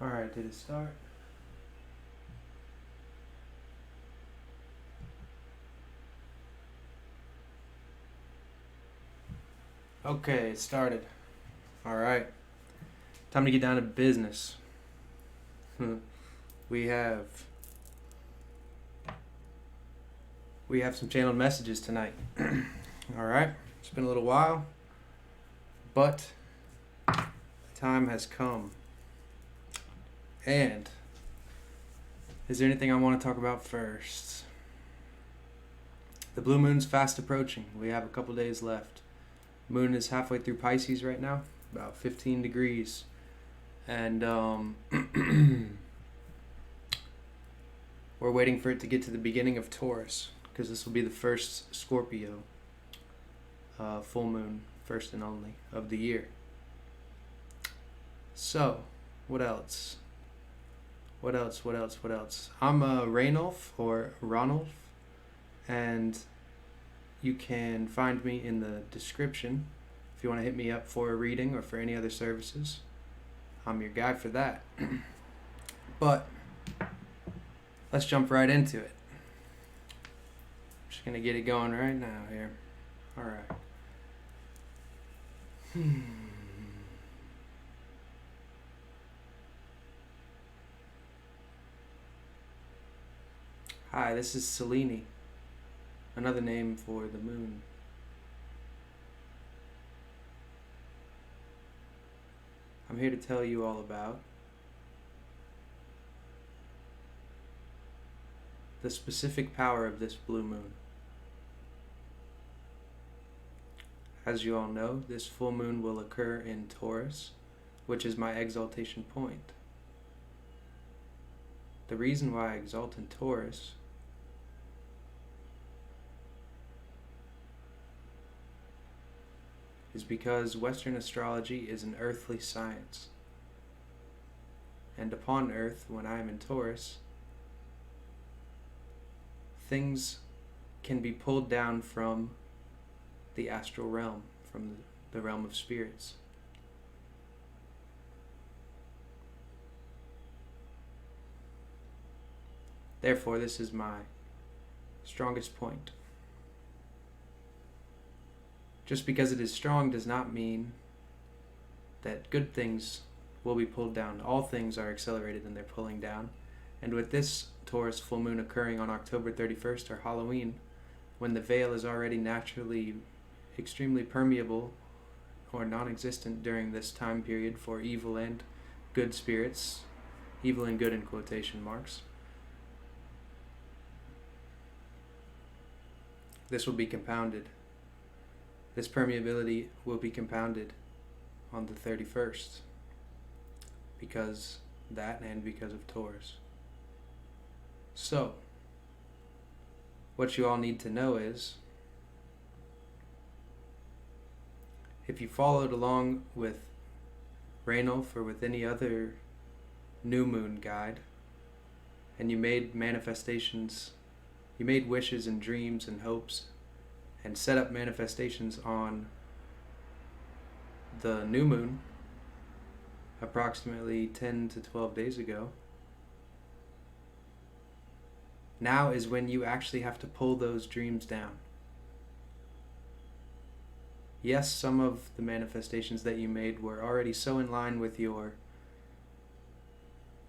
Alright, did it start? Okay, it started. Alright. Time to get down to business. we have some channeled messages tonight. Alright. It's been a little while, but the time has come. And is there anything I want to talk about first? The blue moon's fast approaching. We have a couple days left. Moon is halfway through Pisces right now, about 15 degrees. And we're waiting for it to get to the beginning of Taurus, because this will be the first Scorpio full moon, first and only of the year. So, what else? What else? I'm Rainolf, or Ronolf, and you can find me in the description if you want to hit me up for a reading or for any other services. I'm your guy for that. But let's jump right into it. Just gonna get it going right now here. Alright. Hi, this is Selene, another name for the moon. I'm here to tell you all about the specific power of this blue moon. As you all know, this full moon will occur in Taurus, which is my exaltation point. The reason why I exalt in Taurus is because Western astrology is an earthly science. And upon Earth, when I am in Taurus, things can be pulled down from the astral realm, from the realm of spirits. Therefore, this is my strongest point. Just because it is strong does not mean that good things will be pulled down. All things are accelerated in their pulling down. And with this Taurus full moon occurring on October 31st, or Halloween, when the veil is already naturally extremely permeable or non-existent during this time period for evil and good spirits, evil and good in quotation marks, this will be compounded. This permeability will be compounded on the 31st because that and because of Taurus. So, what you all need to know is, if you followed along with Rainolf or with any other new moon guide, and you made manifestations, you made wishes and dreams and hopes, and set up manifestations on the new moon approximately 10 to 12 days ago, now is when you actually have to pull those dreams down. Yes, some of the manifestations that you made were already so in line with your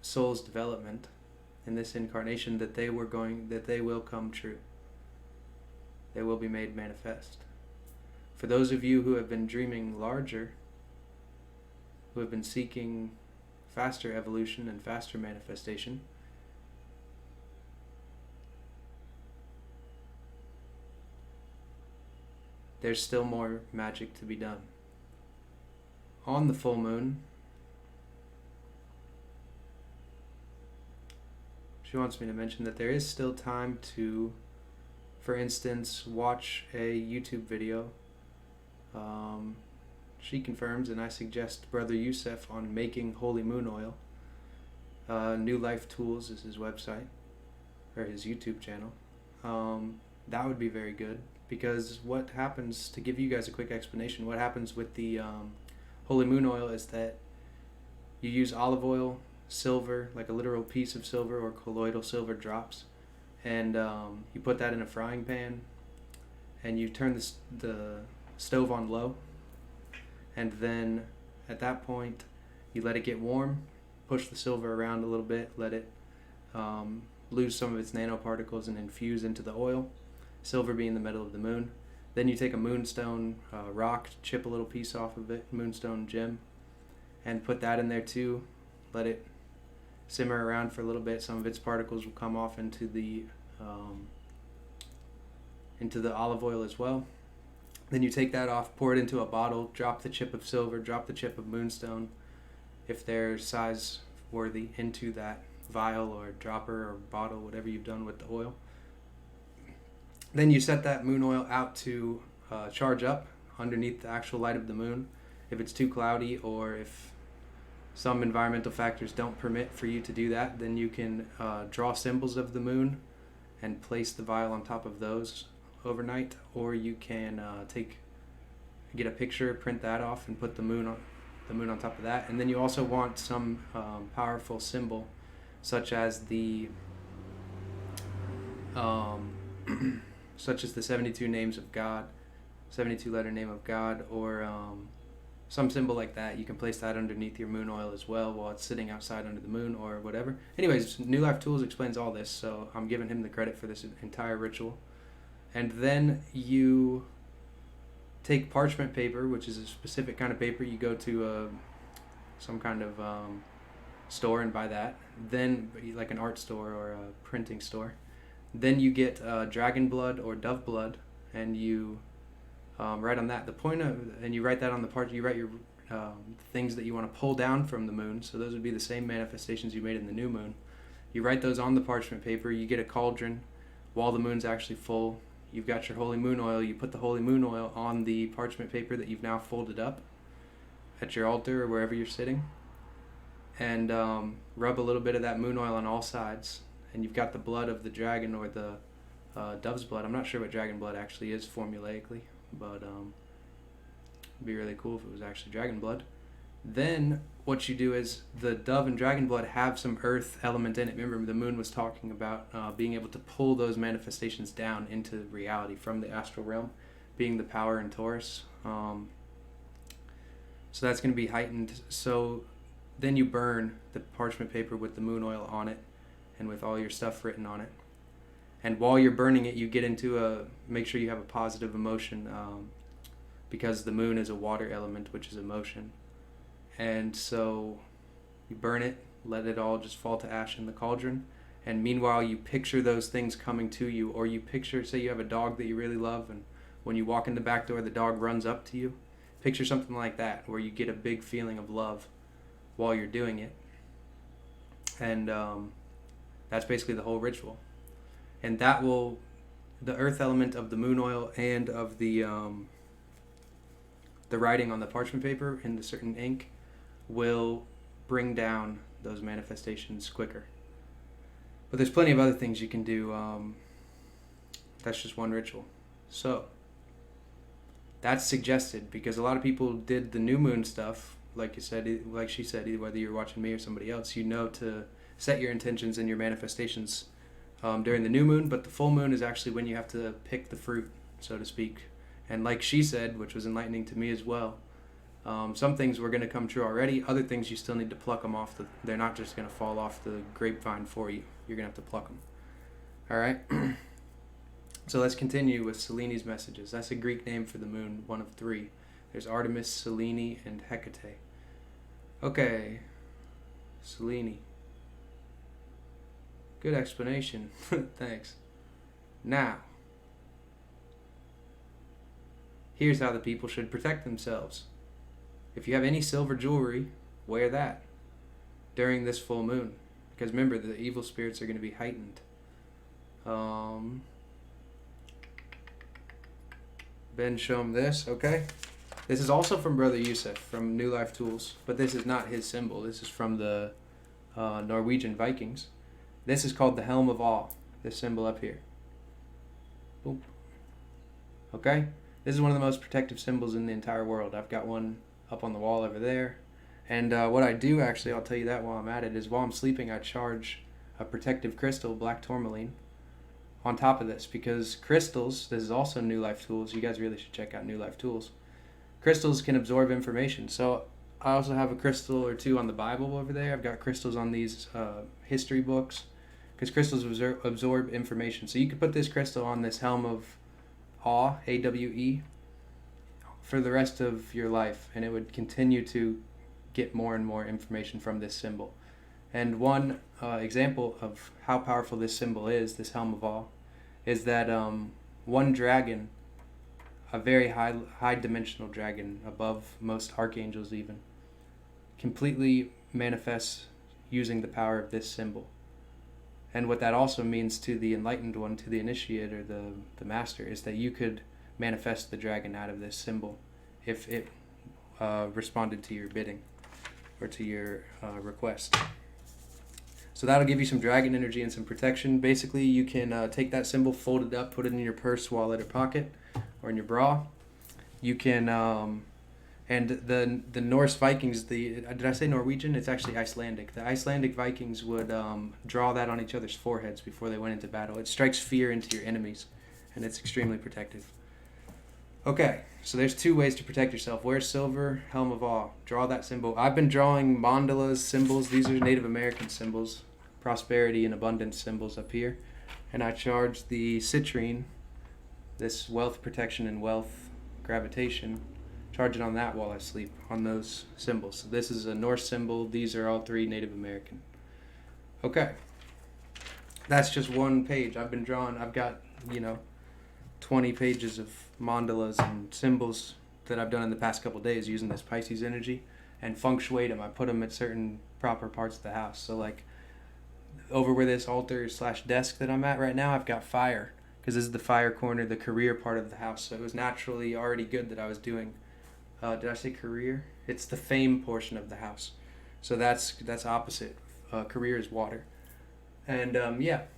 soul's development in this incarnation that they will come true. They will be made manifest. For those of you who have been dreaming larger, who have been seeking faster evolution and faster manifestation, there's still more magic to be done. On the full moon, she wants me to mention that there is still time to, for instance, watch a YouTube video. She confirms, and I suggest Brother Youssef on making holy moon oil. New Life Tools is his website, or his YouTube channel. That would be very good, because what happens, to give you guys a quick explanation, what happens with the holy moon oil is that you use olive oil, silver, like a literal piece of silver or colloidal silver drops, and you put that in a frying pan, and you turn the stove on low, and then at that point you let it get warm, push the silver around a little bit, let it lose some of its nanoparticles and infuse into the oil, silver being the metal of the moon. Then you take a moonstone rock, chip a little piece off of it, moonstone gem, and put that in there too. Let it simmer around for a little bit. Some of its particles will come off into the olive oil as well. Then you take that off, pour it into a bottle, drop the chip of silver, drop the chip of moonstone, if they're size worthy, into that vial or dropper or bottle, whatever you've done with the oil. Then you set that moon oil out to charge up underneath the actual light of the moon. If it's too cloudy, or if some environmental factors don't permit for you to do that, then you can draw symbols of the moon and place the vial on top of those overnight, or you can get a picture, print that off, and put the moon on top of that. And then you also want some powerful symbol, such as the 72 names of God, 72 letter name of God, or some symbol like that. You can place that underneath your moon oil as well while it's sitting outside under the moon or whatever. Anyways, New Life Tools explains all this, so I'm giving him the credit for this entire ritual. And then you take parchment paper, which is a specific kind of paper. You go to some kind of store and buy that. Then, like an art store or a printing store. Then you get dragon blood or dove blood, and you write on that. And you write that on the part. You write your things that you want to pull down from the moon. So those would be the same manifestations you made in the new moon. You write those on the parchment paper. You get a cauldron while the moon's actually full. You've got your holy moon oil. You put the holy moon oil on the parchment paper that you've now folded up at your altar or wherever you're sitting, and rub a little bit of that moon oil on all sides. And you've got the blood of the dragon or the dove's blood. I'm not sure what dragon blood actually is formulaically, but it'd be really cool if it was actually dragon blood. Then what you do is the dove and dragon blood have some earth element in it. Remember, the moon was talking about being able to pull those manifestations down into reality from the astral realm, being the power in Taurus. So that's going to be heightened. So then you burn the parchment paper with the moon oil on it and with all your stuff written on it. And while you're burning it, you get into make sure you have a positive emotion, because the moon is a water element, which is emotion. And so you burn it, let it all just fall to ash in the cauldron. And meanwhile, you picture those things coming to you, or you picture, say you have a dog that you really love, and when you walk in the back door, the dog runs up to you. Picture something like that, where you get a big feeling of love while you're doing it. And that's basically the whole ritual. And that will, the earth element of the moon oil and of the writing on the parchment paper in the certain ink will bring down those manifestations quicker. But there's plenty of other things you can do. That's just one ritual. So that's suggested because a lot of people did the new moon stuff, like you said, like she said, whether you're watching me or somebody else, you know to set your intentions and your manifestations during the new moon, but the full moon is actually when you have to pick the fruit, so to speak. And like she said, which was enlightening to me as well, some things were going to come true already. Other things you still need to pluck them off. They're not just going to fall off the grapevine for you. You're going to have to pluck them. All right? So let's continue with Selene's messages. That's a Greek name for the moon, one of three. There's Artemis, Selene, and Hecate. Okay. Selene. Good explanation. Thanks. Now, here's how the people should protect themselves. If you have any silver jewelry, wear that during this full moon. Because remember, the evil spirits are going to be heightened. Ben, show him this, okay? This is also from Brother Yusuf, from New Life Tools. But this is not his symbol. This is from the Norwegian Vikings. This is called the Helm of Awe. This symbol up here. Boom. Okay? This is one of the most protective symbols in the entire world. I've got one up on the wall over there. And what I do, actually, I'll tell you that while I'm at it, is while I'm sleeping, I charge a protective crystal, black tourmaline, on top of this, because crystals, this is also New Life Tools. You guys really should check out New Life Tools. Crystals can absorb information. So I also have a crystal or two on the Bible over there. I've got crystals on these history books, because crystals absorb information. So you could put this crystal on this helm of Awe, A-W-E, for the rest of your life, and it would continue to get more and more information from this symbol. And one example of how powerful this symbol is, this helm of Awe, is that one dragon, a very high dimensional dragon, above most archangels even, completely manifests using the power of this symbol. And what that also means to the enlightened one, to the initiator, the master, is that you could manifest the dragon out of this symbol if it responded to your bidding or to your request. So that'll give you some dragon energy and some protection. Basically, you can take that symbol, fold it up, put it in your purse, wallet, or pocket, or in your bra. You can, and the Norse Vikings, did I say Norwegian? It's actually Icelandic. The Icelandic Vikings would draw that on each other's foreheads before they went into battle. It strikes fear into your enemies, and it's extremely protective. Okay, so there's two ways to protect yourself. Wear silver, helm of Awe. Draw that symbol. I've been drawing mandalas, symbols. These are Native American symbols, prosperity and abundance symbols up here. And I charge the citrine, this wealth protection and wealth gravitation, charge it on that while I sleep, on those symbols. So this is a Norse symbol. These are all three Native American. Okay, that's just one page. I've got, 20 pages of mandalas and symbols that I've done in the past couple days using this Pisces energy, and feng shuied them. I put them at certain proper parts of the house. So like over where this altar / desk that I'm at right now, I've got fire, because this is the fire corner, the career part of the house. So it was naturally already good that I was doing, did I say career? It's the fame portion of the house. So that's opposite. Career is water. And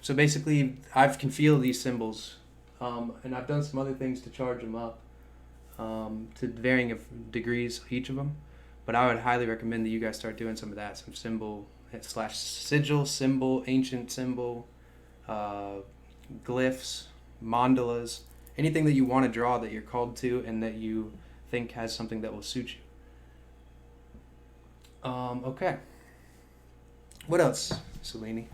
so basically I can feel these symbols. And I've done some other things to charge them up, to varying degrees, each of them. But I would highly recommend that you guys start doing some of that, some symbol / sigil, symbol, ancient symbol, glyphs, mandalas, anything that you want to draw that you're called to and that you think has something that will suit you. Okay. What else, Selene?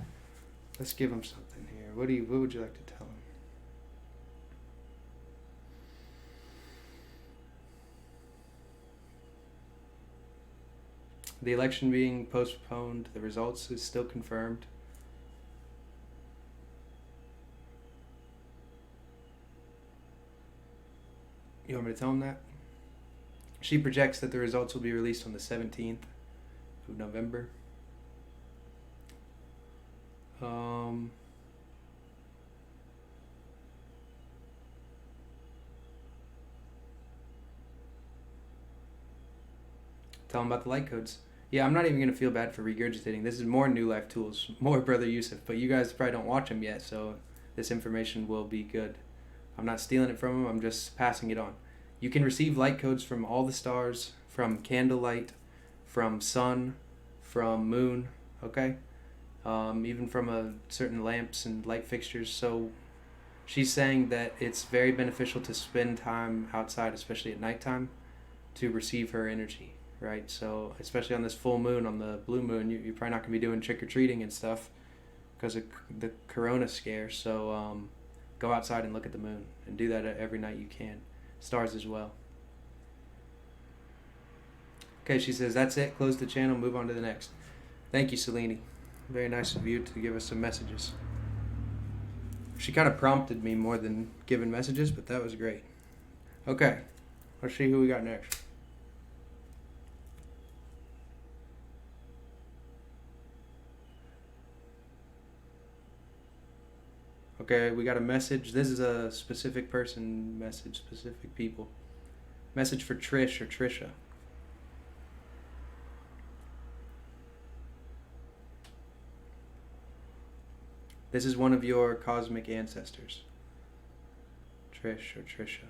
Let's give him something here. What would you like to tell him? The election being postponed, the results is still confirmed. You want me to tell him that? She projects that the results will be released on the 17th of November. Tell him about the light codes. Yeah, I'm not even going to feel bad for regurgitating. This is more New Life Tools, more Brother Yusuf, but you guys probably don't watch him yet, so this information will be good. I'm not stealing it from him, I'm just passing it on. You can receive light codes from all the stars, from candlelight, from sun, from moon, okay? Even from certain lamps and light fixtures. So she's saying that it's very beneficial to spend time outside, especially at nighttime, to receive her energy. Right, so especially on this full moon, on the blue moon, you're probably not going to be doing trick-or-treating and stuff because of the corona scare. So go outside and look at the moon, and do that every night you can. Stars as well. Okay, she says, that's it. Close the channel, move on to the next. Thank you, Selene. Very nice of you to give us some messages. She kind of prompted me more than giving messages, but that was great. Okay, let's see who we got next. Okay, we got a message. This is a specific person message, specific people. Message for Trish or Trisha. This is one of your cosmic ancestors. Trish or Trisha.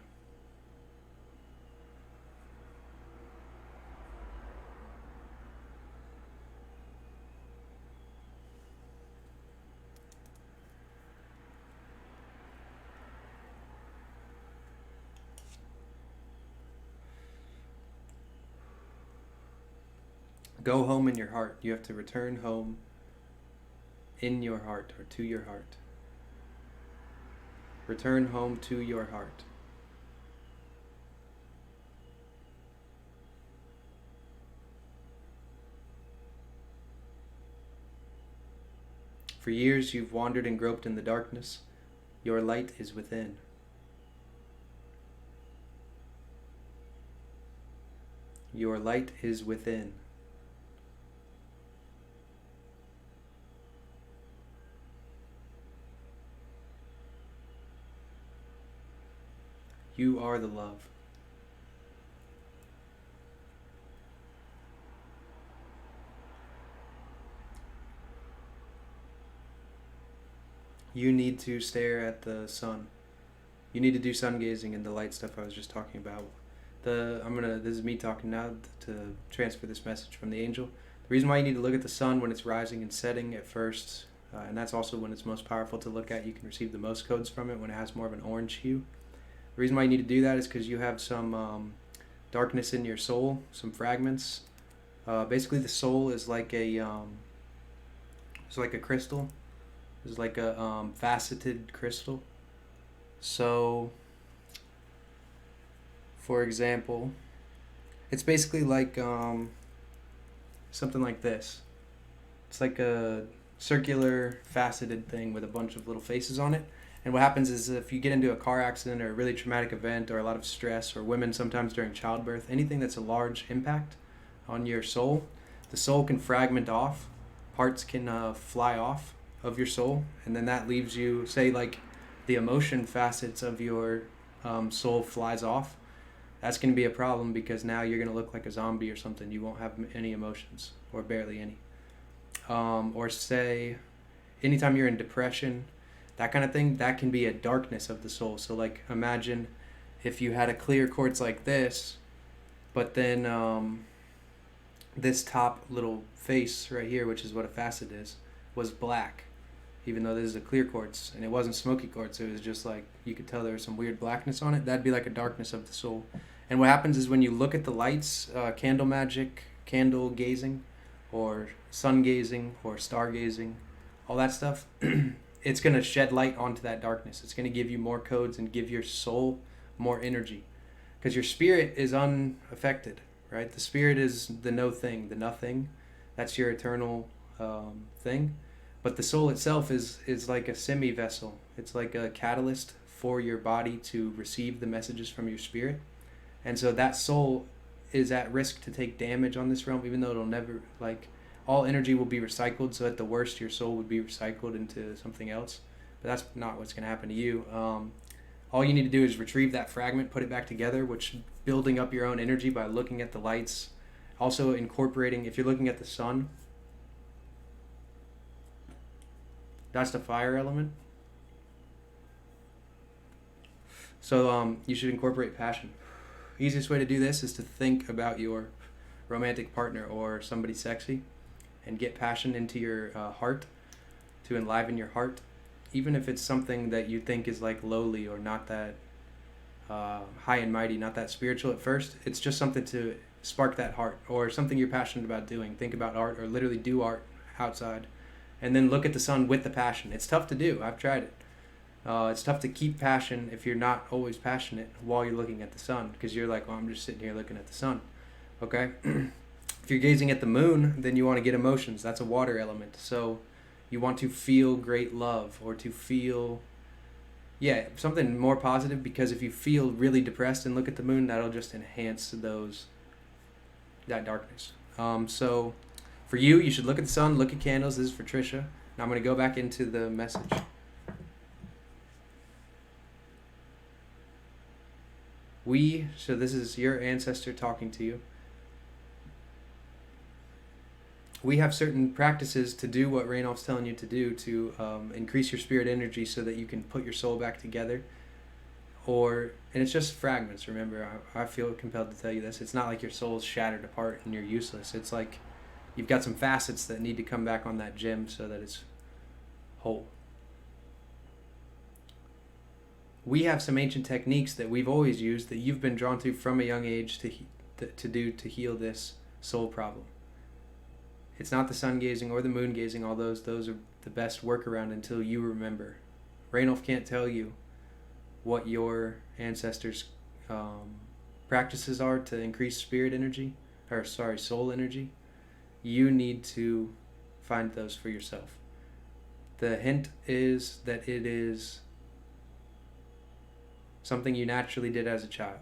Go home in your heart. You have to return home in your heart, or to your heart. Return home to your heart. For years you've wandered and groped in the darkness. Your light is within. Your light is within. You are the love. You need to stare at the sun. You need to do sun gazing and the light stuff I was just talking about. This is me talking now to transfer this message from the angel. The reason why you need to look at the sun when it's rising and setting at first, and that's also when it's most powerful to look at. You can receive the most codes from it when it has more of an orange hue. The reason why you need to do that is because you have some darkness in your soul, some fragments. Basically, the soul is like it's like a crystal. It's like a faceted crystal. So, for example, it's basically like something like this. It's like a circular, faceted thing with a bunch of little faces on it. And what happens is if you get into a car accident or a really traumatic event or a lot of stress, or women sometimes during childbirth, anything that's a large impact on your soul, the soul can fragment off. Parts can fly off of your soul. And then that leaves you, say like the emotion facets of your soul flies off. That's going to be a problem because now you're going to look like a zombie or something. You won't have any emotions, or barely any. Or say anytime you're in depression, that kind of thing, that can be a darkness of the soul. So like imagine if you had a clear quartz like this, but then this top little face right here, which is what a facet is, was black, even though this is a clear quartz, and it wasn't smoky quartz. It was just like, you could tell there was some weird blackness on it. That'd be like a darkness of the soul. And what happens is when you look at the lights, candle magic, candle gazing, or sun gazing, or star gazing, all that stuff, it's going to shed light onto that darkness. It's going to give you more codes and give your soul more energy. Because your spirit is unaffected, right? The spirit is the no thing, the nothing. That's your eternal thing. But the soul itself is like a semi-vessel. It's like a catalyst for your body to receive the messages from your spirit. And so that soul is at risk to take damage on this realm, even though it'll never, like, all energy will be recycled. So at the worst, your soul would be recycled into something else. But that's not what's going to happen to you. All you need to do is retrieve that fragment, put it back together, which building up your own energy by looking at the lights. Also incorporating, if you're looking at the sun, that's the fire element. So you should incorporate passion. Easiest way to do this is to think about your romantic partner or somebody sexy and get passion into your heart, to enliven your heart, even if it's something that you think is like lowly or not that high and mighty, not that spiritual at first. It's just something to spark that heart, or something you're passionate about doing. Think about art, or literally do art outside, and then look at the sun with the passion. It's tough to do. I've tried it. It's tough to keep passion if you're not always passionate while you're looking at the sun, because you're like, well, I'm just sitting here looking at the sun. Okay? If you're gazing at the moon, then you want to get emotions. That's a water element. So you want to feel great love, or to feel, something more positive, because if you feel really depressed and look at the moon, that'll just enhance that darkness. So for you, you should look at the sun, look at candles. This is for Trisha. Now I'm going to go back into the message. So this is your ancestor talking to you. We have certain practices to do what Raynolf's telling you to do to increase your spirit energy so that you can put your soul back together. And it's just fragments, remember. I feel compelled to tell you this. It's not like your soul's shattered apart and you're useless. It's like you've got some facets that need to come back on that gem so that it's whole. We have some ancient techniques that we've always used, that you've been drawn to from a young age to heal this soul problem. It's not the sun gazing or the moon gazing, although those are the best workaround until you remember. Rainolf can't tell you what your ancestors' practices are to increase spirit energy, soul energy. You need to find those for yourself. The hint is that it is something you naturally did as a child.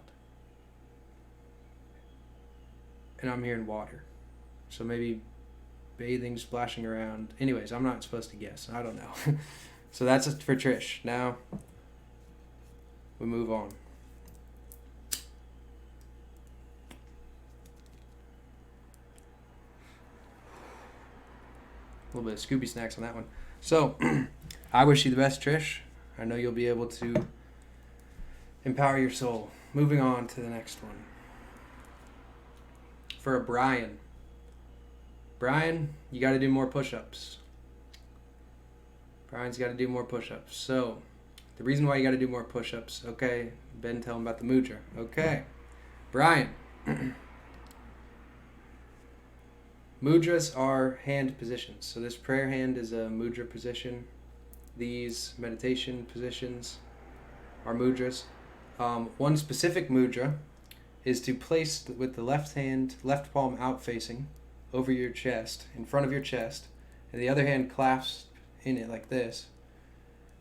And I'm hearing water. So maybe bathing, splashing around. Anyways, I'm not supposed to guess. I don't know. So that's it for Trish. Now we move on. A little bit of Scooby snacks on that one. So, I wish you the best, Trish. I know you'll be able to empower your soul. Moving on to the next one. For a Brian. Brian, you got to do more push-ups. Brian's got to do more push-ups. So, the reason why you got to do more push-ups, okay, Ben, tell him about the mudra. Okay, Brian. Mudras are hand positions. So this prayer hand is a mudra position. These meditation positions are mudras. One specific mudra is to place with the left hand, left palm out facing over your chest, in front of your chest, and the other hand clasped in it like this.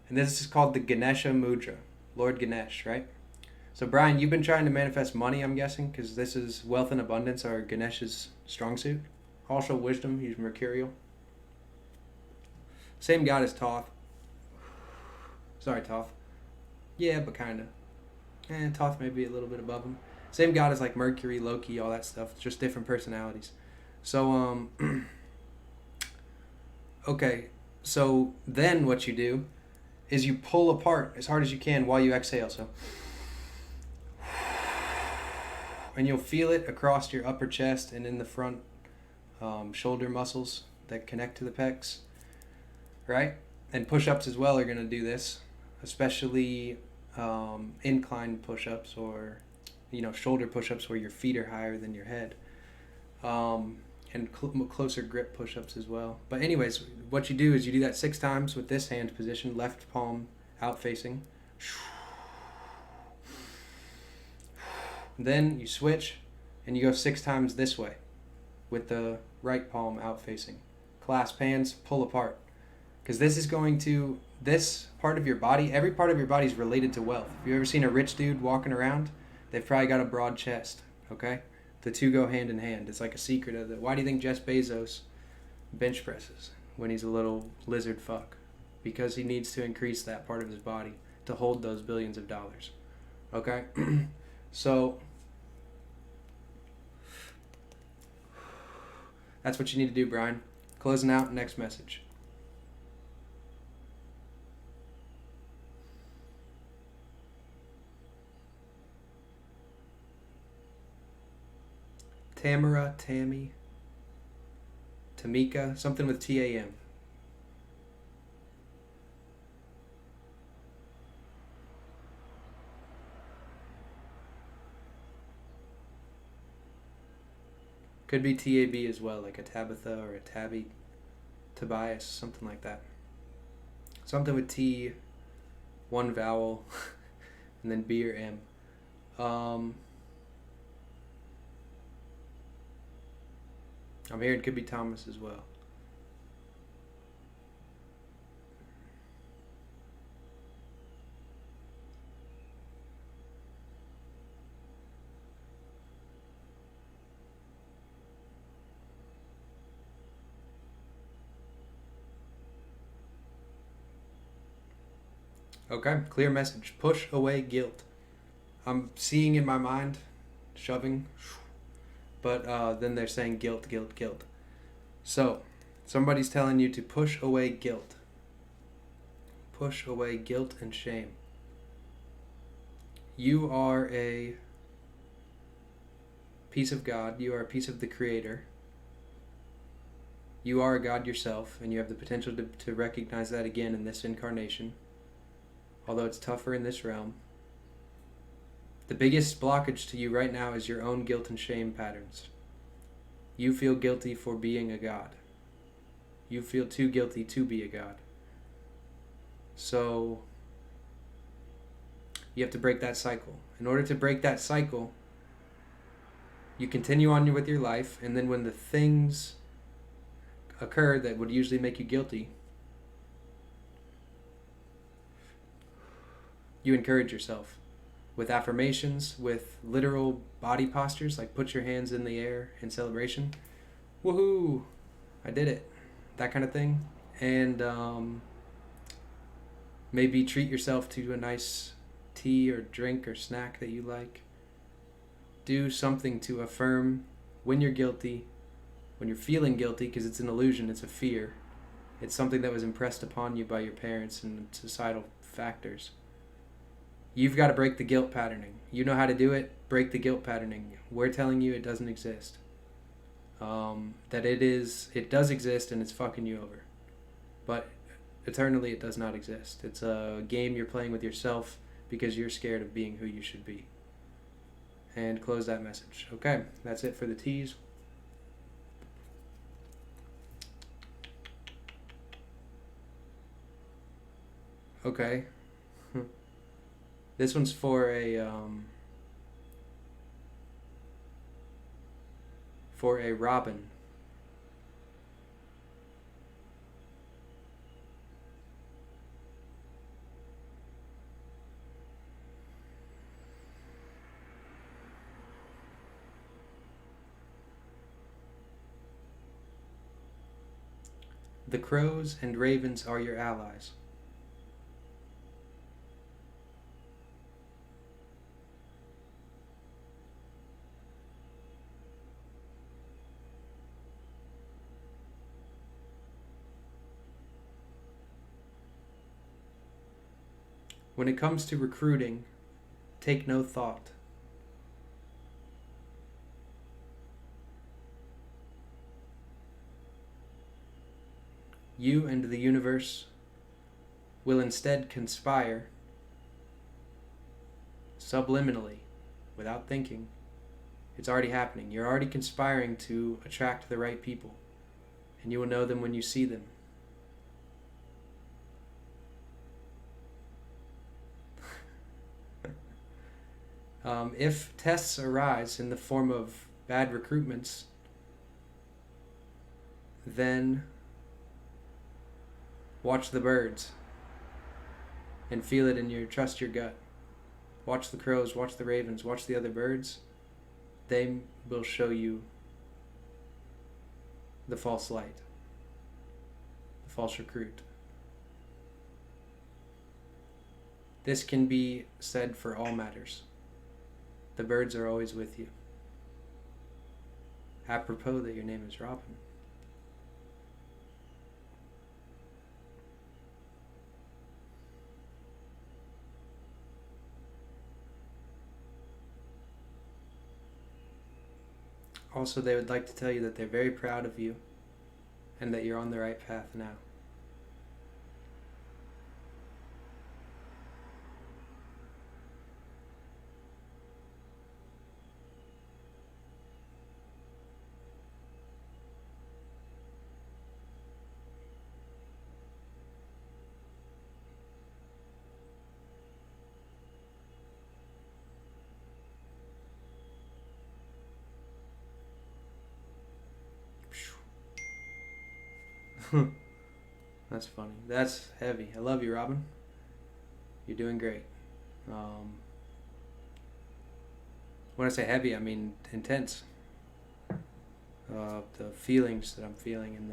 And this is called the Ganesha mudra, Lord Ganesh, right? So Brian, you've been trying to manifest money, I'm guessing, because this is wealth and abundance are Ganesh's strong suit. Also wisdom, he's mercurial. Same god as Thoth. Sorry, Thoth. Yeah, but kind of. Thoth may be a little bit above him. Same god as like Mercury, Loki, all that stuff. Just different personalities. So, okay. So then what you do is you pull apart as hard as you can while you exhale. So, and you'll feel it across your upper chest and in the front shoulder muscles that connect to the pecs, right? And push-ups as well are going to do this, especially incline push-ups or shoulder push-ups where your feet are higher than your head, and closer grip push-ups as well. But anyways, what you do is you do that 6 times with this hand position, left palm out facing. Then you switch and you go 6 times this way with the right palm out facing. Clasp hands, pull apart. Because this part of your body, every part of your body is related to wealth. If you've ever seen a rich dude walking around, they've probably got a broad chest, okay? The two go hand in hand. It's like a secret of it. Why do you think Jeff Bezos bench presses when he's a little lizard fuck? Because he needs to increase that part of his body to hold those billions of dollars, okay? So that's what you need to do, Brian. Closing out, next message. Tamara, Tammy, Tamika, something with T-A-M. Could be T-A-B as well, like a Tabitha or a Tabby, Tobias, something like that. Something with T, one vowel, and then B or M. I'm hearing it could be Thomas as well. Okay, clear message. Push away guilt. I'm seeing in my mind, shoving, but then they're saying guilt, guilt, guilt. So, somebody's telling you to push away guilt. Push away guilt and shame. You are a piece of God. You are a piece of the Creator. You are a God yourself, and you have the potential to recognize that again in this incarnation. Although it's tougher in this realm. The biggest blockage to you right now is your own guilt and shame patterns. You feel guilty for being a god. You feel too guilty to be a god. So you have to break that cycle. In order to break that cycle, you continue on with your life, and then when the things occur that would usually make you guilty, you encourage yourself with affirmations, with literal body postures, like put your hands in the air in celebration. Woohoo! I did it. That kind of thing. And maybe treat yourself to a nice tea or drink or snack that you like. Do something to affirm when you're guilty, when you're feeling guilty, because it's an illusion, it's a fear. It's something that was impressed upon you by your parents and societal factors. You've got to break the guilt patterning. You know how to do it. Break the guilt patterning. We're telling you it doesn't exist. That it does exist and it's fucking you over. But eternally it does not exist. It's a game you're playing with yourself because you're scared of being who you should be. And close that message. Okay, that's it for the teas. Okay. This one's for a robin. The crows and ravens are your allies. When it comes to recruiting, take no thought. You and the universe will instead conspire subliminally, without thinking. It's already happening. You're already conspiring to attract the right people, and you will know them when you see them. If tests arise in the form of bad recruitments, then watch the birds and feel it in trust your gut. Watch the crows, watch the ravens, watch the other birds. They will show you the false light, the false recruit. This can be said for all matters. The birds are always with you. Apropos that your name is Robin. Also, they would like to tell you that they're very proud of you and that you're on the right path now. That's funny. That's heavy. I love you, Robin. You're doing great. When I say heavy, I mean intense. The feelings that I'm feeling and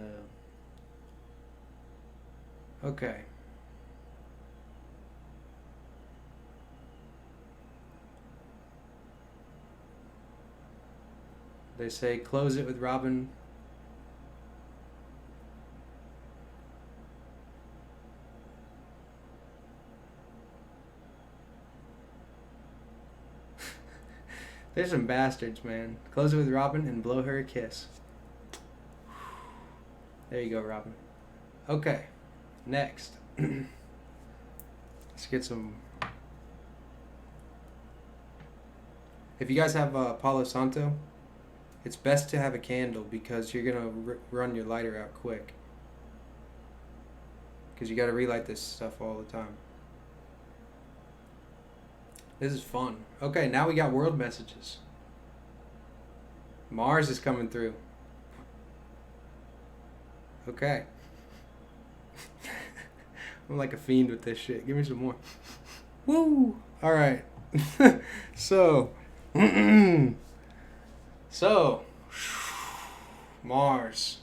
the... Okay. They say close it with Robin. There's some bastards, man. Close it with Robin and blow her a kiss. There you go, Robin. Okay, next. Let's get some... If you guys have Palo Santo, it's best to have a candle because you're going to run your lighter out quick. because you got to relight this stuff all the time. This is fun. Okay, now we got world messages. Mars is coming through. Okay. I'm like a fiend with this shit. Give me some more. Woo! Alright. So. So. Mars.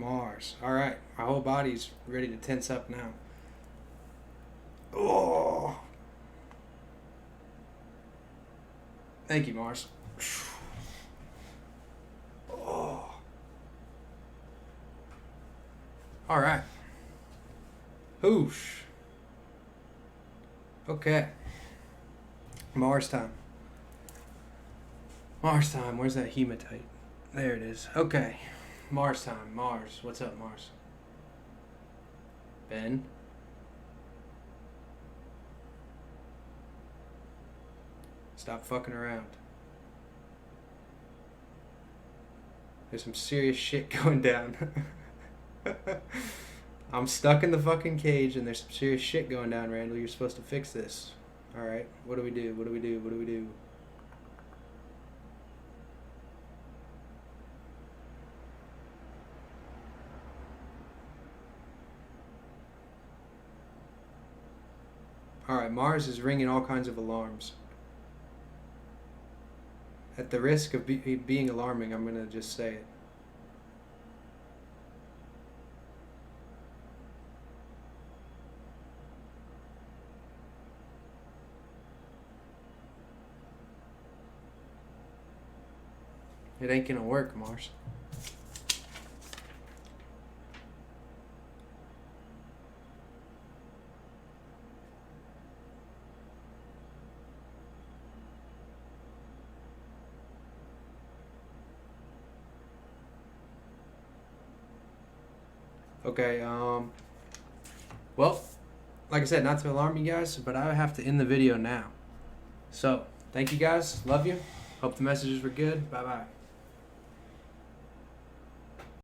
Alright. My whole body's ready to tense up now. Oh. Thank you, Mars. Oh. All right. Whoosh. Okay. Mars time. Where's that hematite? There it is. Okay. Mars time. Mars. What's up, Mars? Ben? Stop fucking around. There's some serious shit going down. I'm stuck in the fucking cage and there's some serious shit going down, Randall. You're supposed to fix this. Alright, what do we do? Alright, Mars is ringing all kinds of alarms. At the risk of being alarming, I'm going to just say it. It ain't going to work, Mars. Okay, well, like I said, not to alarm you guys, but I have to end the video now. So, thank you guys. Love you. Hope the messages were good. Bye-bye.